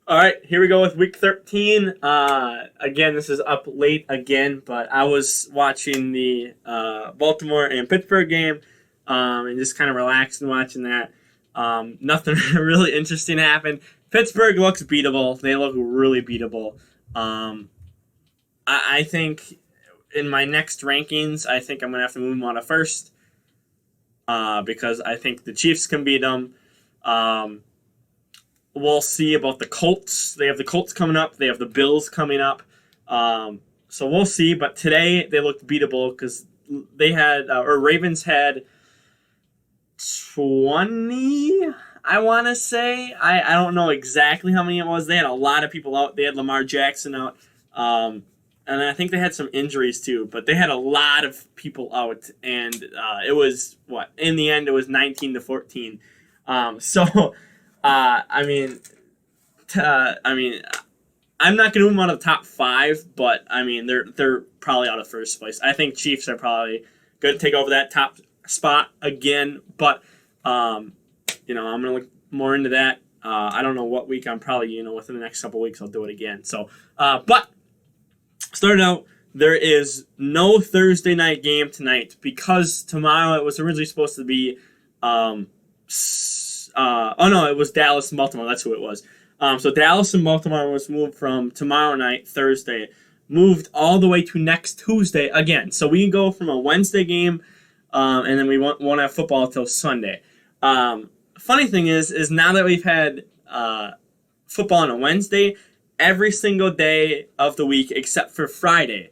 All right, here we go with week 13. Again, this is up late again, but I was watching the Baltimore and Pittsburgh game and just kind of relaxed and watching that. Nothing really interesting happened. Pittsburgh looks beatable. They look really beatable. Um, I think in my next rankings, I think I'm going to have to move them on to first because I think the Chiefs can beat them. Um, we'll see about the Colts. They have the Colts coming up. They have the Bills coming up. So we'll see. But today they looked beatable because they had, or Ravens had 20, I want to say. I don't know exactly how many it was. They had a lot of people out. They had Lamar Jackson out. And I think they had some injuries too, but they had a lot of people out. And it was, in the end, it was 19-14. So I mean, I'm not gonna move them out of the top five, but I mean, they're probably out of first place. I think Chiefs are probably going to take over that top spot again, but I'm gonna look more into that. I don't know what week. I'm probably within the next couple weeks I'll do it again. So, but starting out. There is no Thursday night game tonight because tomorrow it was originally supposed to be it was Dallas and Baltimore. That's who it was. So Dallas and Baltimore was moved from tomorrow night, Thursday, moved all the way to next Tuesday again. So we can go from a Wednesday game, and then we won't have football until Sunday. Funny thing is now that we've had football on a Wednesday, every single day of the week except for Friday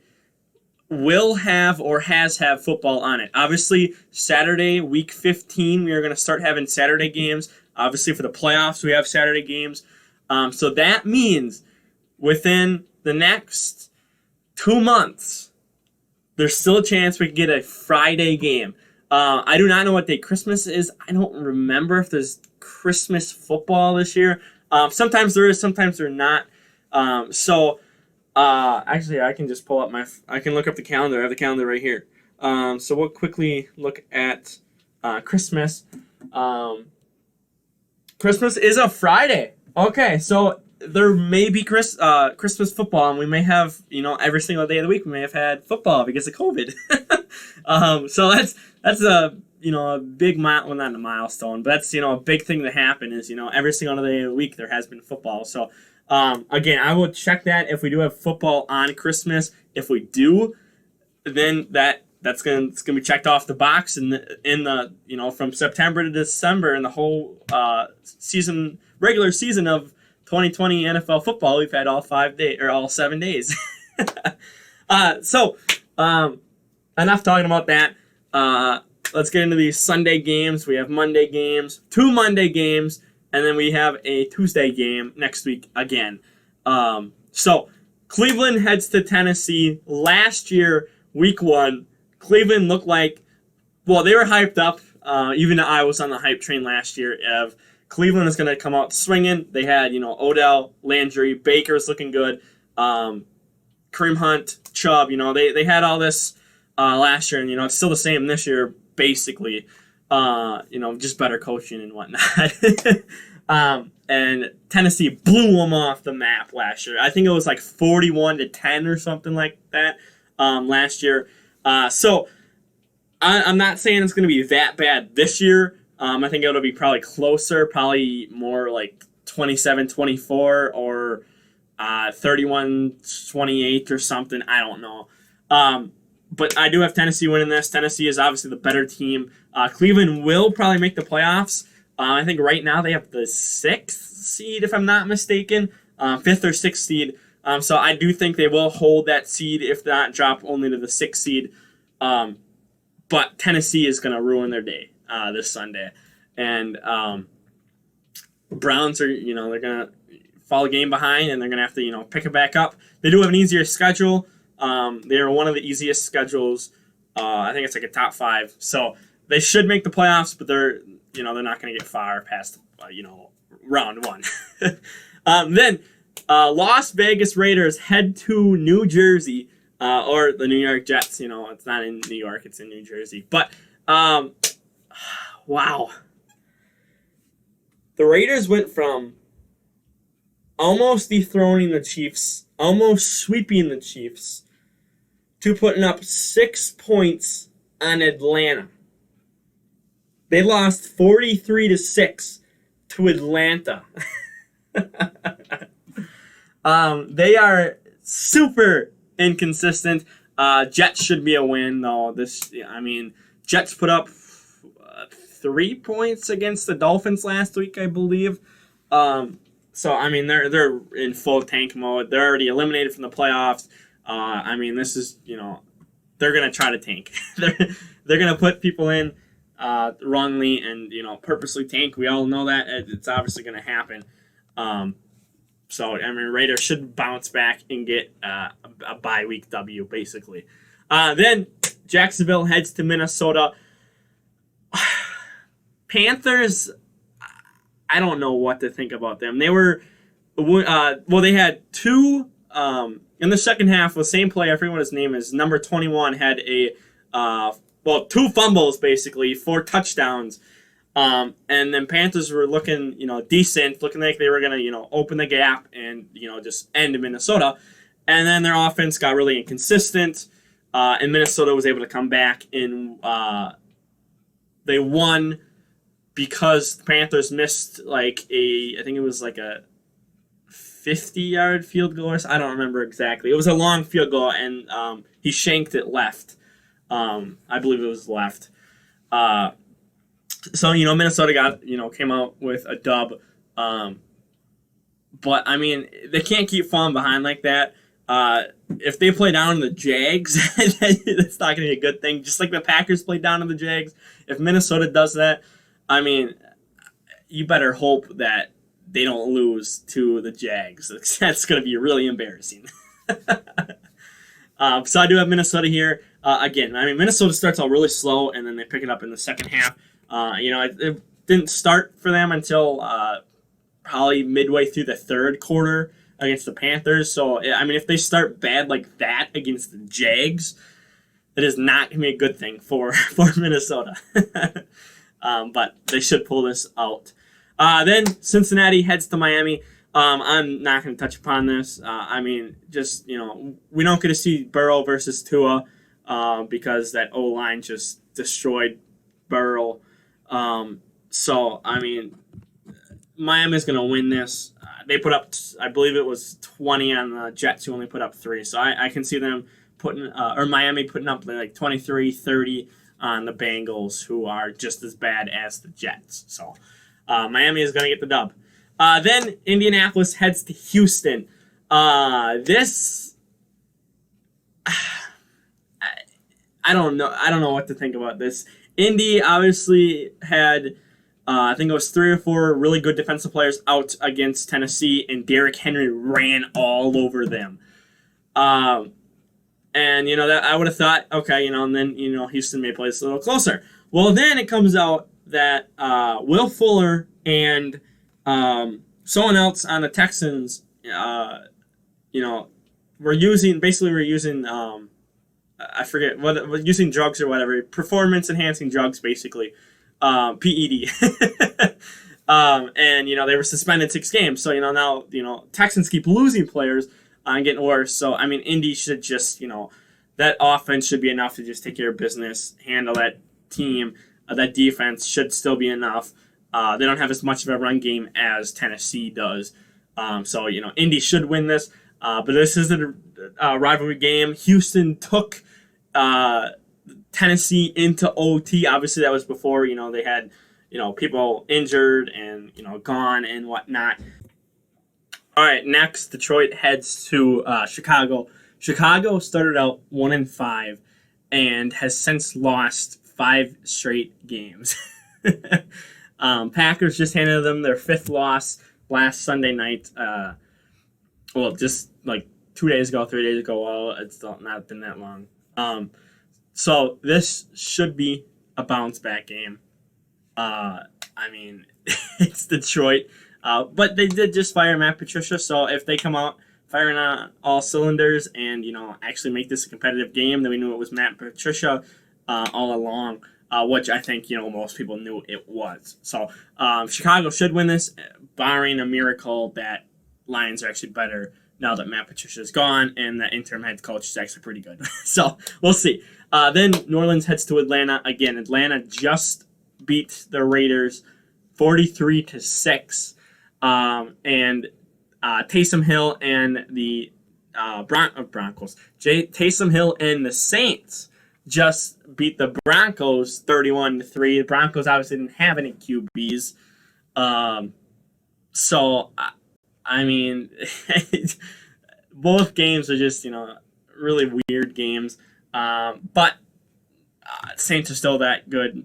will have or has have football on it. Obviously, Saturday, week 15, we are going to start having Saturday games. Obviously, for the playoffs, we have Saturday games. So that means within the next 2 months, there's still a chance we can get a Friday game. I do not know what day Christmas is. I don't remember if there's Christmas football this year. Sometimes there is, sometimes there not. Actually, I can just pull up I can look up the calendar. I have the calendar right here. So we'll quickly look at Christmas. Christmas is a Friday. Okay, so there may be Christmas football, and we may have, every single day of the week we may have had football because of COVID. So that's a big well, not a milestone, but that's a big thing to happen is every single day of the week there has been football. So again, I will check that if we do have football on Christmas. If we do, then it's gonna be checked off the box in the from September to December in the whole regular season of 2020 NFL football. We've had all 7 days. So enough talking about that. Let's get into these Sunday games. We have Monday games, 2 Monday games, and then we have a Tuesday game next week again. So Cleveland heads to Tennessee. Last year, week 1, Cleveland looked like, they were hyped up. Even I was on the hype train last year of Cleveland is going to come out swinging. They had, Odell, Landry, Baker's looking good, Kareem Hunt, Chubb. They had all this last year, and it's still the same this year, basically. Just better coaching and whatnot. And Tennessee blew them off the map last year. I think it was like 41-10 or something like that last year. So I'm not saying it's going to be that bad this year. I think it'll be probably closer, probably more like 27-24 or 31-28 or something. I don't know. But I do have Tennessee winning this. Tennessee is obviously the better team. Cleveland will probably make the playoffs. I think right now they have the 6th seed, if I'm not mistaken. 5th or 6th seed. So I do think they will hold that seed, if not drop only to the 6th seed. But Tennessee is going to ruin their day this Sunday. And Browns are, they're going to fall a game behind, and they're going to have to, pick it back up. They do have an easier schedule. They are one of the easiest schedules. I think it's like a top 5. So they should make the playoffs, but they're not going to get far past, round 1. Then Las Vegas Raiders head to New Jersey, or the New York Jets. It's not in New York, it's in New Jersey. But, wow. The Raiders went from almost dethroning the Chiefs, almost sweeping the Chiefs, to putting up 6 points on Atlanta. They lost 43-6 to Atlanta. They are super inconsistent. Jets should be a win, though. Jets put up 3 points against the Dolphins last week, I believe. They're in full tank mode. They're already eliminated from the playoffs. This is, they're gonna try to tank. they're gonna put people in wrongly and purposely tank. We all know that it's obviously gonna happen. Raiders should bounce back and get a bye week W basically. Then Jacksonville heads to Minnesota. Panthers, I don't know what to think about them. They were, they had two, in the second half, the same player, I forget what his name is, number 21, had two fumbles, basically, 4 touchdowns. And then Panthers were looking, decent, looking like they were going to, open the gap and, just end Minnesota. And then their offense got really inconsistent, and Minnesota was able to come back and they won because the Panthers missed I think it was like a 50-yard field goal. I don't remember exactly. It was a long field goal, and he shanked it left. I believe it was left. Minnesota came out with a dub. But they can't keep falling behind like that. If they play down to the Jags, that's not going to be a good thing. Just like the Packers played down to the Jags. If Minnesota does that, you better hope that they don't lose to the Jags. That's going to be really embarrassing. So I do have Minnesota here. Minnesota starts out really slow, and then they pick it up in the second half. It didn't start for them until probably midway through the third quarter against the Panthers. So, if they start bad like that against the Jags, it is not going to be a good thing for Minnesota. But they should pull this out. Then Cincinnati heads to Miami. I'm not going to touch upon this. We don't get to see Burrow versus Tua because that O-line just destroyed Burrow. Miami's going to win this. They put up, I believe it was 20 on the Jets, who only put up 3. So I can see them Miami putting up 23-30 on the Bengals, who are just as bad as the Jets. So Miami is going to get the dub. Then Indianapolis heads to Houston. I don't know what to think about this. Indy obviously had, I think it was 3 or 4 really good defensive players out against Tennessee, and Derrick Henry ran all over them. That I would have thought, okay, and then, Houston may play this a little closer. Well, then it comes out that Will Fuller and someone else on the Texans, we're using I forget what, using drugs or whatever, performance enhancing drugs, basically, PED. They were suspended 6 games. So now Texans keep losing players and getting worse. So Indy should just that offense should be enough to just take care of business, handle that team. That defense should still be enough. They don't have as much of a run game as Tennessee does. Indy should win this. But this is a rivalry game. Houston took Tennessee into OT. Obviously, that was before, they had, people injured and, gone and whatnot. All right, next, Detroit heads to Chicago. Chicago started out 1-5 and has since lost 5 straight games. Packers just handed them their 5th loss last Sunday night. Just like 2 days ago, 3 days ago. Well, it's not been that long. So this should be a bounce back game. It's Detroit. But they did just fire Matt Patricia, so if they come out firing on all cylinders and, actually make this a competitive game, then we knew it was Matt Patricia all along, which I think, most people knew it was. So Chicago should win this, barring a miracle that Lions are actually better now that Matt Patricia's gone, and that interim head coach is actually pretty good. So we'll see. Then New Orleans heads to Atlanta. Again, Atlanta just beat the Raiders 43-6. And Taysom Hill and the Broncos. Taysom Hill and the Saints just beat the Broncos 31-3. The Broncos obviously didn't have any QBs. So I mean, both games are just, really weird games. But Saints are still that good.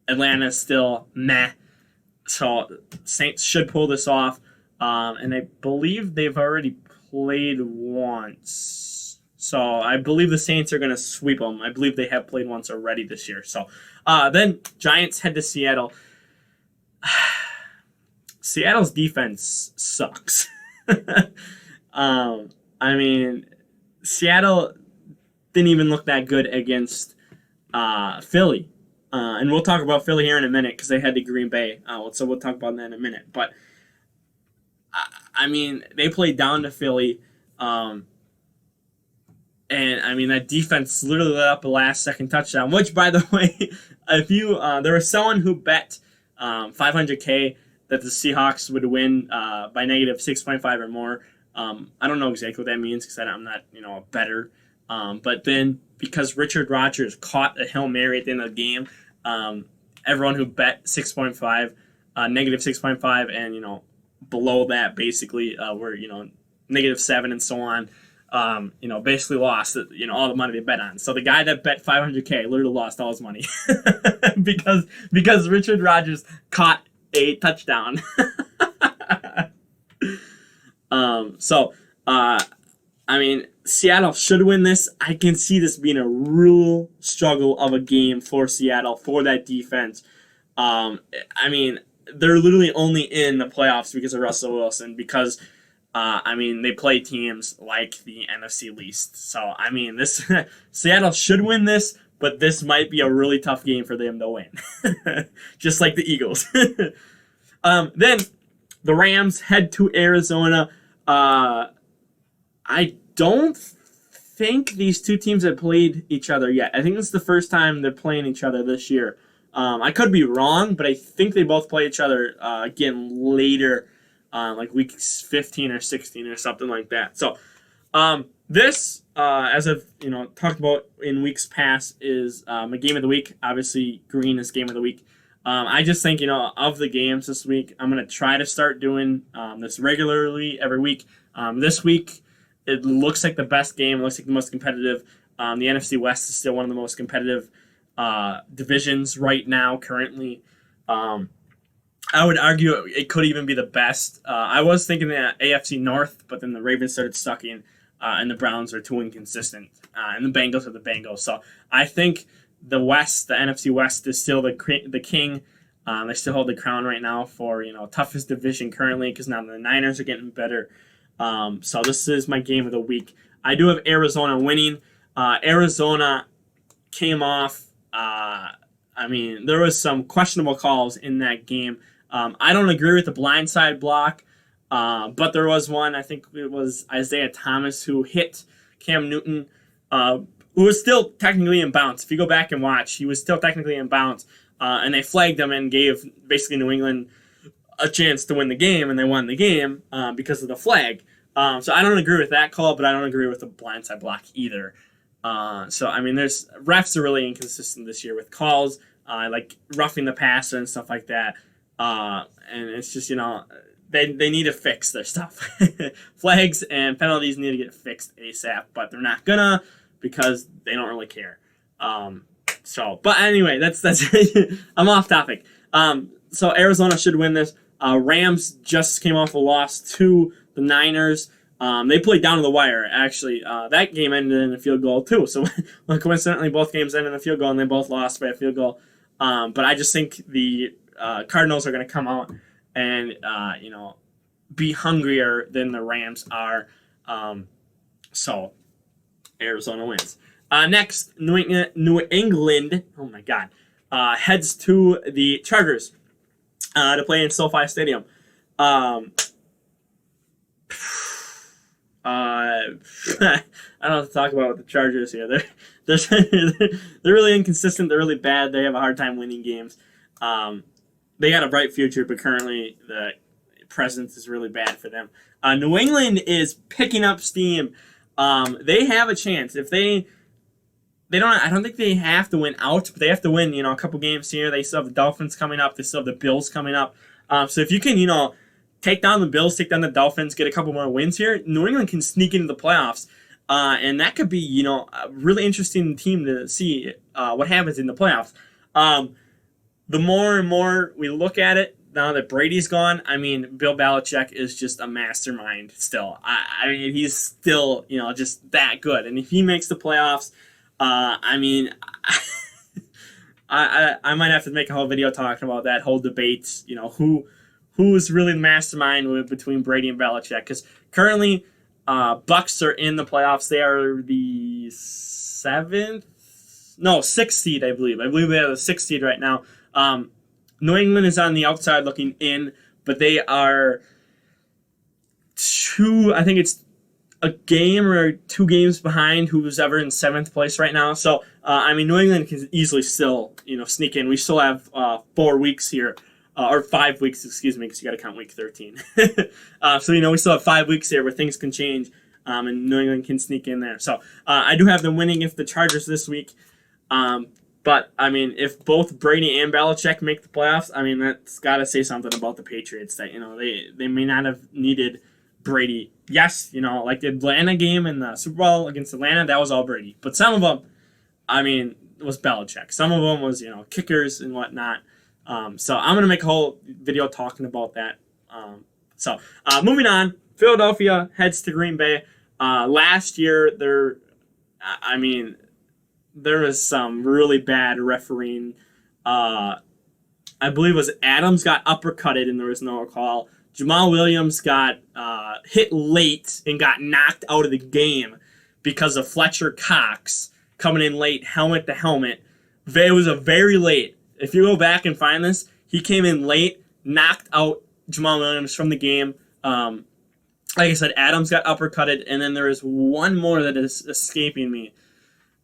Atlanta's still meh. So Saints should pull this off. And I believe they've already played once. So I believe the Saints are going to sweep them. I believe they have played once already this year. So then Giants head to Seattle. Seattle's defense sucks. I mean, Seattle didn't even look that good against Philly. And we'll talk about Philly here in a minute because they had the Green Bay. So we'll talk about that in a minute. But, I mean, they played down to Philly. And, I mean, that defense literally let up a last-second touchdown, which, by the way, there was someone who bet $500K that the Seahawks would win by negative 6.5 or more. I don't know exactly what that means because I'm not, a bettor. But then because Richard Rodgers caught a Hail Mary at the end of the game, everyone who bet 6.5, negative 6.5, and, below that basically were, negative 7 and so on, basically lost, all the money they bet on. So the guy that bet $500K literally lost all his money because Richard Rodgers caught a touchdown. I mean, Seattle should win this. I can see this being a real struggle of a game for Seattle, for that defense. I mean, they're literally only in the playoffs because of Russell Wilson, because, they play teams like the NFC least. So, I mean, this Seattle should win this, but this might be a really tough game for them to win. Just like the Eagles. Then the Rams head to Arizona. I don't think these two teams have played each other yet. I think this is the first time they're playing each other this year. I could be wrong, but I think they both play each other again later, like week 15 or 16 or something like that. So this, as I've talked about in weeks past, is my game of the week. Obviously, green is game of the week. I just think, of the games this week, I'm going to try to start doing this regularly every week. This week, it looks like the best game. It looks like the most competitive. The NFC West is still one of the most competitive divisions right now, currently. I would argue it could even be the best. I was thinking the AFC North, but then the Ravens started sucking, and the Browns are too inconsistent, and the Bengals are the Bengals. So I think the West, the NFC West, is still the king. They still hold the crown right now for toughest division currently, because now the Niners are getting better. So this is my game of the week. I do have Arizona winning. Arizona came off. There was some questionable calls in that game. I don't agree with the blindside block, but there was one. I think it was Isaiah Thomas who hit Cam Newton, who was still technically in bounds. If you go back and watch, he was still technically in bounds, and they flagged him and gave basically New England a chance to win the game, and they won the game because of the flag. So I don't agree with that call, but I don't agree with the blindside block either. There's refs are really inconsistent this year with calls, like roughing the passer and stuff like that. And it's just, they need to fix their stuff. Flags and penalties need to get fixed ASAP, but they're not gonna, because they don't really care. But anyway, that's I'm off topic. So Arizona should win this. Rams just came off a loss to the Niners. They played down to the wire, actually. That game ended in a field goal, too. So, coincidentally, both games ended in a field goal, and they both lost by a field goal. But I just think the Cardinals are going to come out and, be hungrier than the Rams are. So, Arizona wins. Next, New England, oh my God, heads to the Chargers to play in SoFi Stadium. I don't have to talk about the Chargers here. They're really inconsistent. They're really bad. They have a hard time winning games. They got a bright future, but currently the presence is really bad for them. New England is picking up steam. They have a chance if they don't. I don't think they have to win out, but they have to win. A couple games here. They still have the Dolphins coming up. They still have the Bills coming up. So if you can, take down the Bills, take down the Dolphins, get a couple more wins here, New England can sneak into the playoffs. And that could be, a really interesting team to see what happens in the playoffs. The more and more we look at it, now that Brady's gone, I mean, Bill Belichick is just a mastermind still. I mean, he's still, just that good. And if he makes the playoffs, I mean, I might have to make a whole video talking about that whole debate, who's really the mastermind between Brady and Belichick. Because currently, Bucks are in the playoffs. They are the sixth seed, I believe. I believe they are the sixth seed right now. New England is on the outside looking in, but they are I think it's a game or 2 games behind who's ever in 7th place right now. So, I mean, New England can easily still, sneak in. We still have 4 weeks here, or 5 weeks, excuse me, because you got to count week 13. So, we still have 5 weeks here where things can change, and New England can sneak in there. So, I do have them winning against the Chargers this week. But, I mean, if both Brady and Belichick make the playoffs, I mean, that's got to say something about the Patriots that, they may not have needed Brady. Yes, like the Atlanta game in the Super Bowl against Atlanta, that was all Brady. But some of them, I mean, was Belichick. Some of them was, kickers and whatnot. So I'm going to make a whole video talking about that. Moving on, Philadelphia heads to Green Bay. Last year, there was some really bad refereeing. I believe it was Adams got uppercutted and there was no call. Jamal Williams got hit late and got knocked out of the game because of Fletcher Cox coming in late, helmet to helmet. It was a very late. If you go back and find this, he came in late, knocked out Jamal Williams from the game. Like I said, Adams got uppercutted, and then there is one more that is escaping me.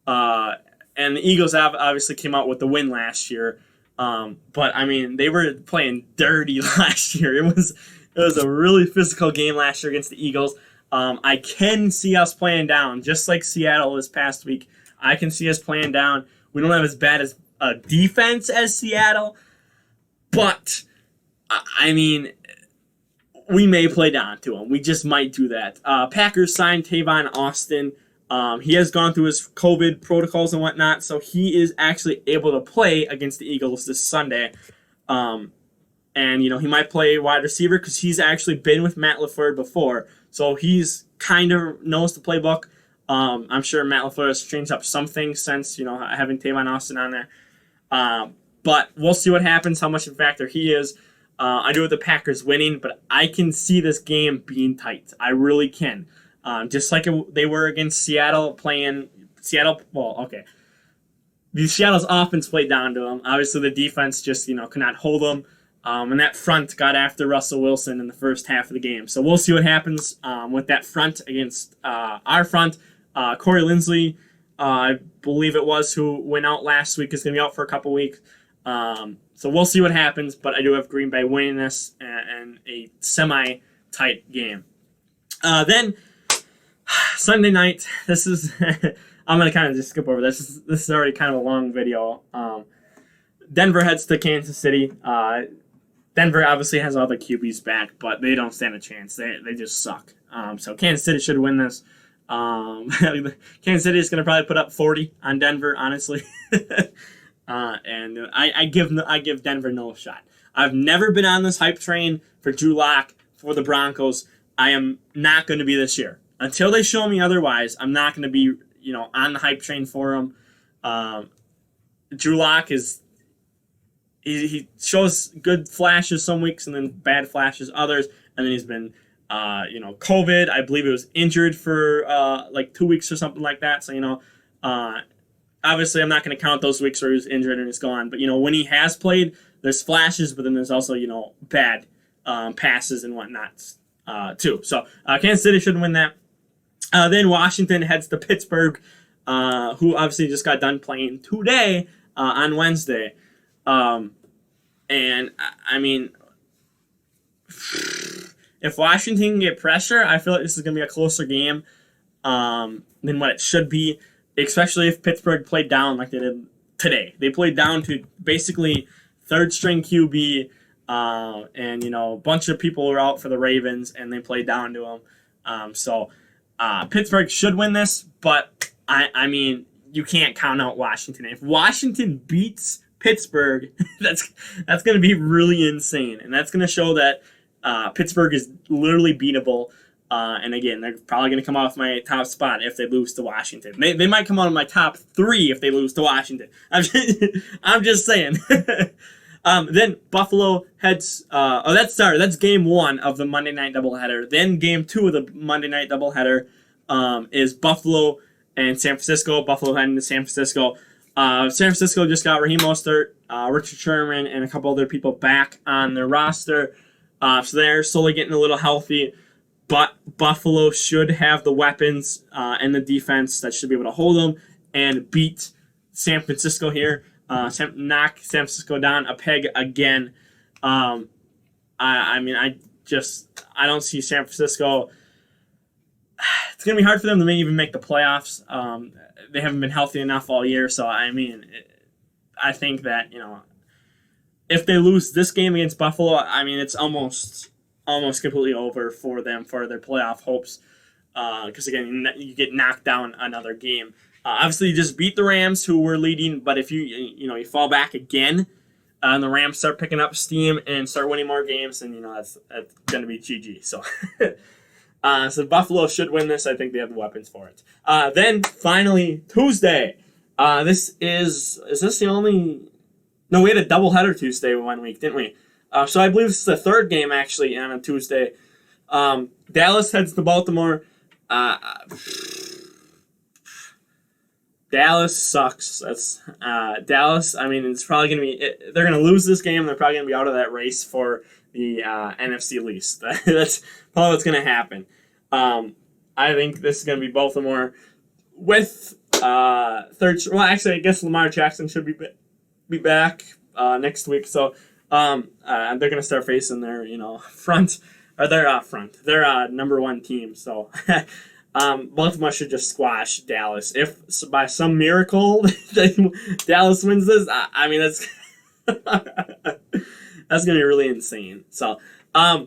And the Eagles obviously came out with the win last year. But, I mean, they were playing dirty last year. It was a really physical game last year against the Eagles. I can see us playing down, just like Seattle this past week. I can see us playing down. We don't have as bad as a defense as Seattle, but, I mean, we may play down to them. We just might do that. Packers signed Tavon Austin. He has gone through his COVID protocols and whatnot, so he is actually able to play against the Eagles this Sunday. And, he might play wide receiver because he's actually been with Matt LaFleur before, so he's kind of knows the playbook. I'm sure Matt LaFleur has changed up some things since, having Tavon Austin on there. But we'll see what happens, how much of a factor he is. I do have the Packers winning, but I can see this game being tight. I really can. Just like they were against Seattle, playing Seattle. Well, okay. The Seattle's offense played down to them. Obviously, the defense just could not hold them. And that front got after Russell Wilson in the first half of the game. So we'll see what happens with that front against our front. Corey Linsley, I believe it was, who went out last week, is going to be out for a couple weeks. So we'll see what happens. But I do have Green Bay winning this and a semi-tight game. Then Sunday night, this is I'm going to kind of just skip over this. This is already kind of a long video. Denver heads to Kansas City. Denver obviously has all the QBs back, but they don't stand a chance. They just suck. So Kansas City should win this. Kansas City is going to probably put up 40 on Denver, honestly. And I give Denver no shot. I've never been on this hype train for Drew Lock for the Broncos. I am not going to be this year. Until they show me otherwise, I'm not going to be, on the hype train for him. Drew Lock is he shows good flashes some weeks and then bad flashes others, and then he's been COVID. I believe he was injured for like 2 weeks or something like that. So obviously I'm not going to count those weeks where he was injured and he's gone. But when he has played, there's flashes, but then there's also bad passes and whatnot too. So Kansas City should win that. Then Washington heads to Pittsburgh, who obviously just got done playing today on Wednesday. And I mean, if Washington can get pressure, I feel like this is going to be a closer game than what it should be, especially if Pittsburgh played down like they did today. They played down to basically third string QB, and a bunch of people were out for the Ravens, and they played down to them. So Pittsburgh should win this, but I mean, you can't count out Washington. If Washington beats Pittsburgh, that's going to be really insane, and that's going to show that Pittsburgh is literally beatable. And again, they're probably going to come off my top spot if they lose to Washington. They might come out of my top 3 if they lose to Washington. I'm just saying. Then Buffalo heads. That's game 1 of the Monday night doubleheader. Then game 2 of the Monday night doubleheader is Buffalo and San Francisco. Buffalo heading to San Francisco. San Francisco just got Raheem Mostert, Richard Sherman, and a couple other people back on their roster. So they're slowly getting a little healthy. But Buffalo should have the weapons and the defense that should be able to hold them and beat San Francisco here. Knock San Francisco down a peg again. I don't see San Francisco. It's going to be hard for them to even make the playoffs. They haven't been healthy enough all year. So, I think that, if they lose this game against Buffalo, it's almost completely over for them for their playoff hopes. Because, again, you get knocked down another game. Obviously, you just beat the Rams, who were leading. But if you fall back again, and the Rams start picking up steam and start winning more games, then that's going to be GG. So, so Buffalo should win this. I think they have the weapons for it. Then finally Tuesday. Is this the only? No, we had a doubleheader Tuesday 1 week, didn't we? So I believe this is the third game actually on a Tuesday. Dallas heads to Baltimore. Dallas sucks. That's Dallas. It's probably going to be. They're going to lose this game. They're probably going to be out of that race for the NFC least. That's probably what's going to happen. I think this is going to be Baltimore with third. Well, actually, I guess Lamar Jackson should be back next week. So they're going to start facing their front or their number 1 team. So. Baltimore should just squash Dallas. If by some miracle Dallas wins this, that's that's gonna be really insane. So, I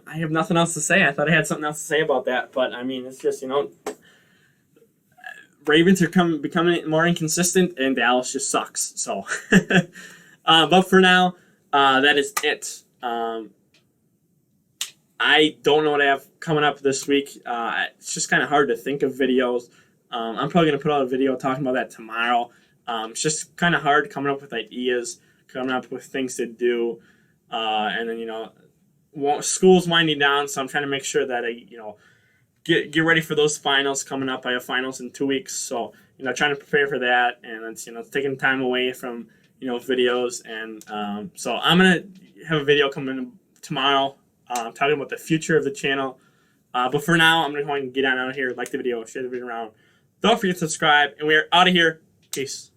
have nothing else to say. I thought I had something else to say about that, but it's just Ravens are becoming more inconsistent, and Dallas just sucks. So, but for now, that is it. I don't know what I have coming up this week. It's just kind of hard to think of videos. I'm probably going to put out a video talking about that tomorrow. It's just kind of hard coming up with ideas, coming up with things to do. And then, school's winding down, so I'm trying to make sure that I, get ready for those finals coming up. I have finals in 2 weeks, so, trying to prepare for that. And it's, taking time away from, videos. And so I'm going to have a video coming tomorrow. Talking about the future of the channel. But for now, I'm going to go ahead and get on out of here. Like the video, share the video around. Don't forget to subscribe. And we are out of here. Peace.